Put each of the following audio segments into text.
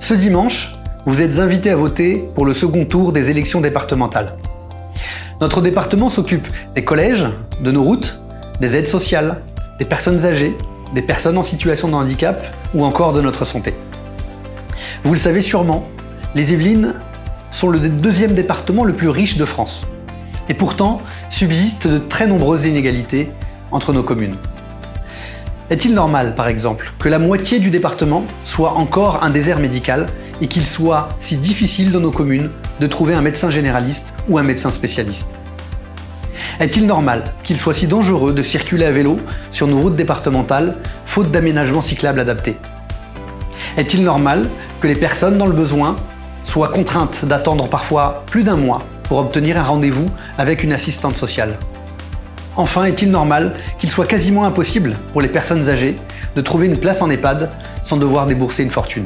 Ce dimanche, vous êtes invités à voter pour le second tour des élections départementales. Notre département s'occupe des collèges, de nos routes, des aides sociales, des personnes âgées, des personnes en situation de handicap ou encore de notre santé. Vous le savez sûrement, les Yvelines sont le deuxième département le plus riche de France. Et pourtant, subsistent de très nombreuses inégalités entre nos communes. Est-il normal, par exemple, que la moitié du département soit encore un désert médical et qu'il soit si difficile dans nos communes de trouver un médecin généraliste ou un médecin spécialiste? Est-il normal qu'il soit si dangereux de circuler à vélo sur nos routes départementales, faute d'aménagements cyclables adaptés? Est-il normal que les personnes dans le besoin soient contraintes d'attendre parfois plus d'un mois pour obtenir un rendez-vous avec une assistante sociale? Enfin, est-il normal qu'il soit quasiment impossible pour les personnes âgées de trouver une place en EHPAD sans devoir débourser une fortune?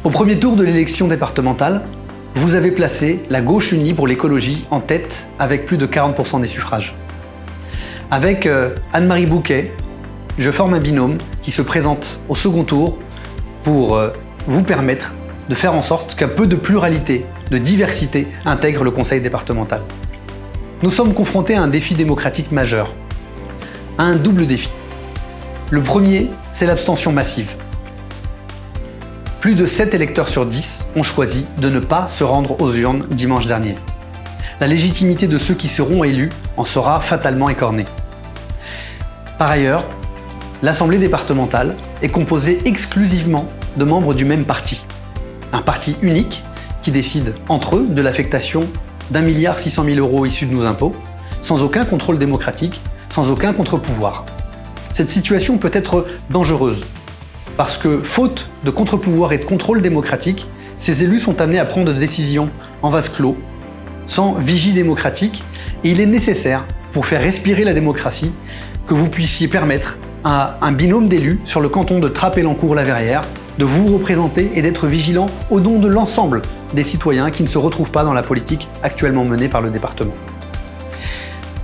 Au premier tour de l'élection départementale, vous avez placé la Gauche Unie pour l'écologie en tête avec plus de 40% des suffrages. Avec Anne-Marie Bouquet, je forme un binôme qui se présente au second tour pour vous permettre de faire en sorte qu'un peu de pluralité, de diversité intègre le conseil départemental. Nous sommes confrontés à un défi démocratique majeur, à un double défi. Le premier, c'est l'abstention massive. Plus de 7 électeurs sur 10 ont choisi de ne pas se rendre aux urnes dimanche dernier. La légitimité de ceux qui seront élus en sera fatalement écornée. Par ailleurs, l'Assemblée départementale est composée exclusivement de membres du même parti. Un parti unique qui décide entre eux de l'affectation d'1,6 milliard issus de nos impôts, sans aucun contrôle démocratique, sans aucun contre-pouvoir. Cette situation peut être dangereuse, parce que, faute de contre-pouvoir et de contrôle démocratique, ces élus sont amenés à prendre des décisions en vase clos, sans vigie démocratique, et il est nécessaire, pour faire respirer la démocratie, que vous puissiez permettre à un binôme d'élus sur le canton de Trappes-Elancourt-la-Verrière de vous représenter et d'être vigilant au nom de l'ensemble des citoyens qui ne se retrouvent pas dans la politique actuellement menée par le département.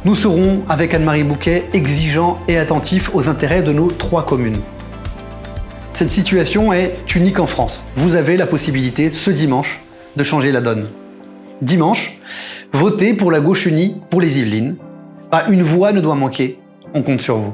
Nous serons, avec Anne-Marie Bouquet, exigeants et attentifs aux intérêts de nos 3 communes. Cette situation est unique en France. Vous avez la possibilité, ce dimanche, de changer la donne. Dimanche, votez pour la Gauche Unie pour les Yvelines. Pas une voix ne doit manquer, on compte sur vous.